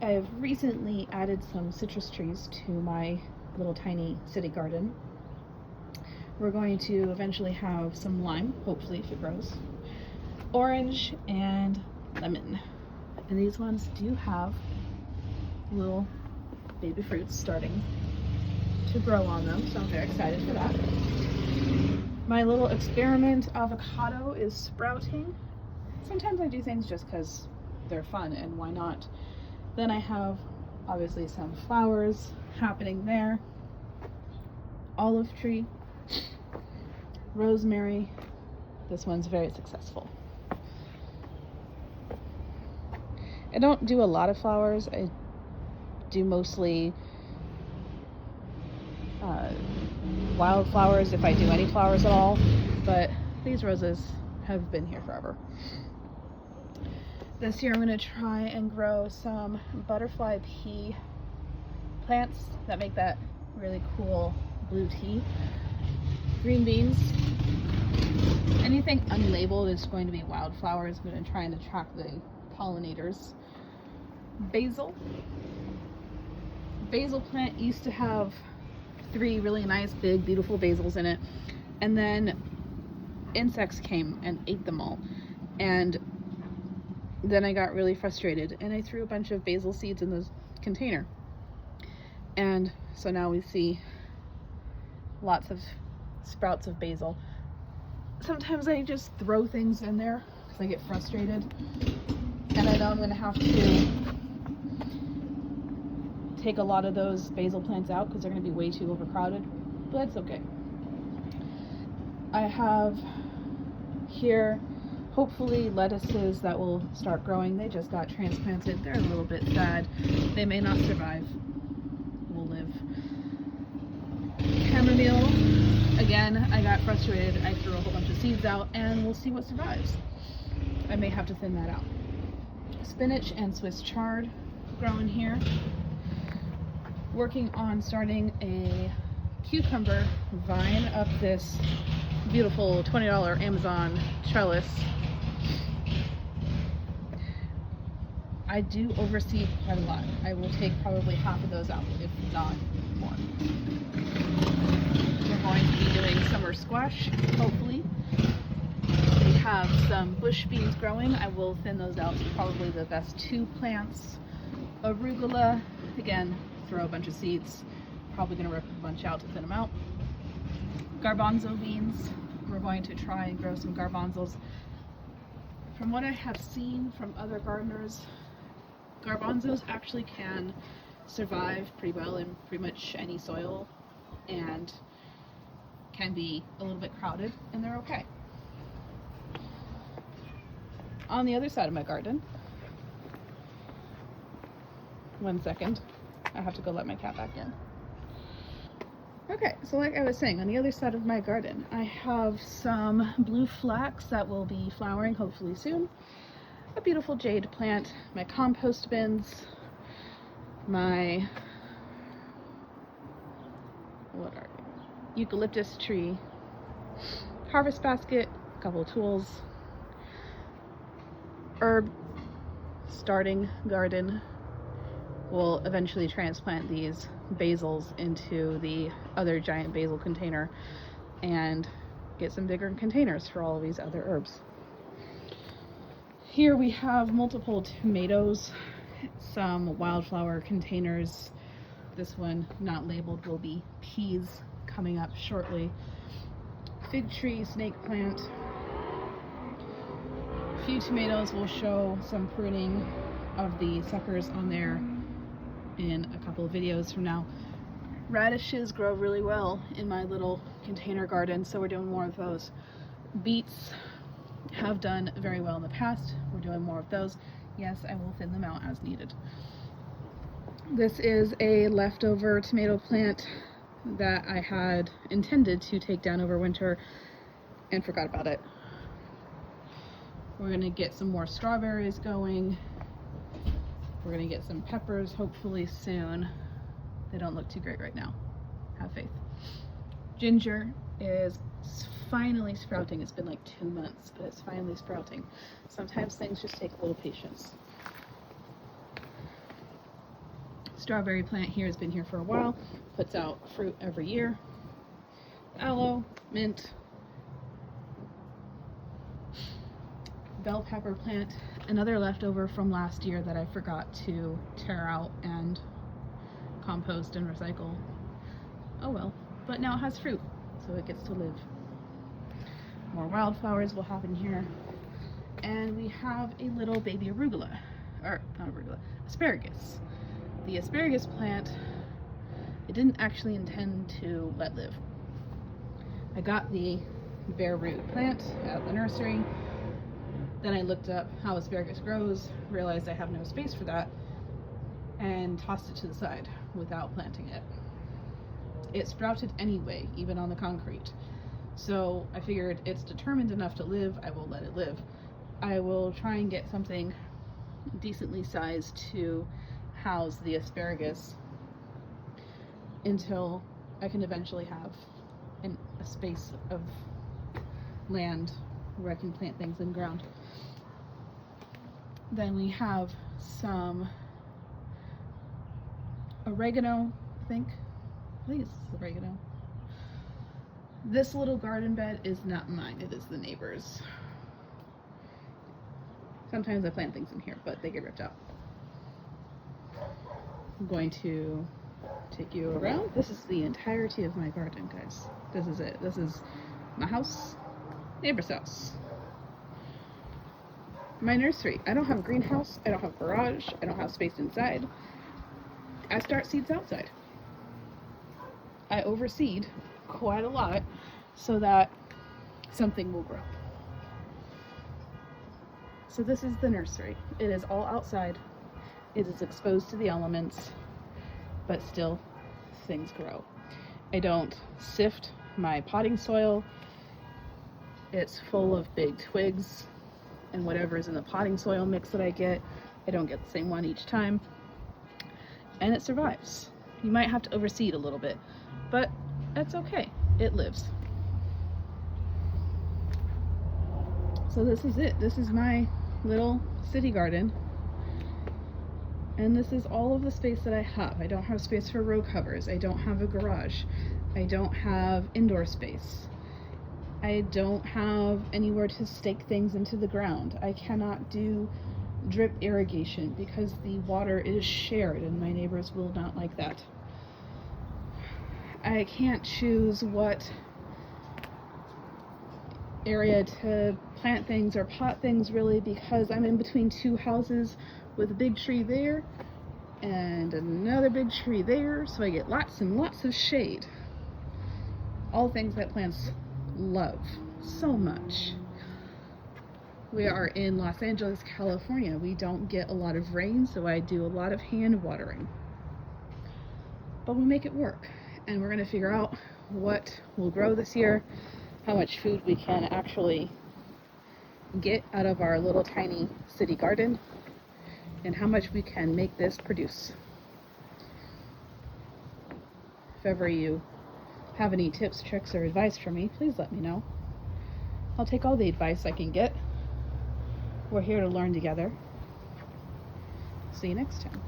I've recently added some citrus trees to my little tiny city garden. We're going to eventually have some lime, hopefully if it grows, orange, and lemon. And these ones do have little baby fruits starting to grow on them, so I'm very excited for that. My little experiment avocado is sprouting. Sometimes I do things just because they're fun, and why not? Then I have obviously some flowers happening there. Olive tree, rosemary. This one's very successful. I don't do a lot of flowers. I do mostly wildflowers if I do any flowers at all, but these roses have been here forever. This year I'm going to try and grow some butterfly pea plants that make that really cool blue tea. Green beans. Anything unlabeled is going to be wildflowers. I'm going to try and attract the pollinators. Basil. Basil plant used to have 3 really nice, big, beautiful basils in it, and then insects came and ate them all. And then I got really frustrated and I threw a bunch of basil seeds in the container. And so now we see lots of sprouts of basil. Sometimes I just throw things in there because I get frustrated. And I know I'm going to have to take a lot of those basil plants out because they're going to be way too overcrowded. But that's okay. I have here hopefully lettuces that will start growing. They just got transplanted. They're a little bit sad. They may not survive. We'll live. Chamomile. Again, I got frustrated. I threw a whole bunch of seeds out and we'll see what survives. I may have to thin that out. Spinach and Swiss chard growing here. Working on starting a cucumber vine up this beautiful $20 Amazon trellis. I do overseed quite a lot. I will take probably half of those out, if not more. We're going to be doing summer squash, hopefully. We have some bush beans growing. I will thin those out to probably the best 2 plants. Arugula, again, throw a bunch of seeds. Probably going to rip a bunch out to thin them out. Garbanzo beans. We're going to try and grow some garbanzos. From what I have seen from other gardeners, garbanzos actually can survive pretty well in pretty much any soil and can be a little bit crowded, and they're okay. On the other side of my garden, one second, I have to go let my cat back in. Okay, so like I was saying, on the other side of my garden, I have some blue flax that will be flowering hopefully soon, a beautiful jade plant, my compost bins, my eucalyptus tree, harvest basket, a couple of tools, herb starting garden. We'll eventually transplant these basils into the other giant basil container and get some bigger containers for all of these other herbs. Here we have multiple tomatoes, some wildflower containers. This one, not labeled, will be peas coming up shortly. Fig tree, snake plant. A few tomatoes will show some pruning of the suckers on there in a couple of videos from now. Radishes grow really well in my little container garden, so we're doing more of those. Beets have done very well in the past. We're doing more of those. Yes, I will thin them out as needed. This is a leftover tomato plant that I had intended to take down over winter and forgot about it. We're gonna get some more strawberries going. We're gonna get some peppers hopefully soon. They don't look too great right now. Have faith. Ginger is finally sprouting. It's been like 2 months, but it's finally sprouting. Sometimes things just take a little patience. strawberry plant here has been here for a while, puts out fruit every year. Aloe, mint, bell pepper plant, another leftover from last year that I forgot to tear out and compost and recycle. Oh well, but now it has fruit, so it gets to live. More wildflowers will happen here. And we have a little baby arugula, or not arugula, asparagus. The asparagus plant, it didn't actually intend to let live. I got the bare root plant at the nursery. Then I looked up how asparagus grows, realized I have no space for that, and tossed it to the side without planting it. It sprouted anyway, even on the concrete. So I figured it's determined enough to live, I will let it live. I will try and get something decently sized to house the asparagus until I can eventually have a space of land where I can plant things in ground. Then we have some oregano, I think it's oregano. This little garden bed is not mine, it is the neighbor's. Sometimes I plant things in here, but they get ripped out. I'm going to take you around. This is the entirety of my garden, guys. This is it. This is my house, neighbor's house. My nursery. I don't have a greenhouse. I don't have a garage. I don't have space inside. I start seeds outside. I overseed quite a lot so that something will grow. So this is the nursery. It is all outside. It is exposed to the elements, but still things grow. I don't sift my potting soil. It's full of big twigs, and whatever is in the potting soil mix that I get, I don't get the same one each time. And it survives. You might have to overseed a little bit, but that's okay. It lives. So this is it. This is my little city garden. And this is all of the space that I have. I don't have space for row covers. I don't have a garage. I don't have indoor space. I don't have anywhere to stake things into the ground. I cannot do drip irrigation because the water is shared and my neighbors will not like that. I can't choose what area to plant things or pot things really because I'm in between two houses with a big tree there and another big tree there, so I get lots and lots of shade. All things that plants love so much. We are in Los Angeles, California. We don't get a lot of rain, so I do a lot of hand watering. But we make it work, and we're going to figure out what will grow this year, how much food we can actually get out of our little tiny city garden, and how much we can make this produce. If ever you have any tips, tricks, or advice for me, please let me know. I'll take all the advice I can get. We're here to learn together. See you next time.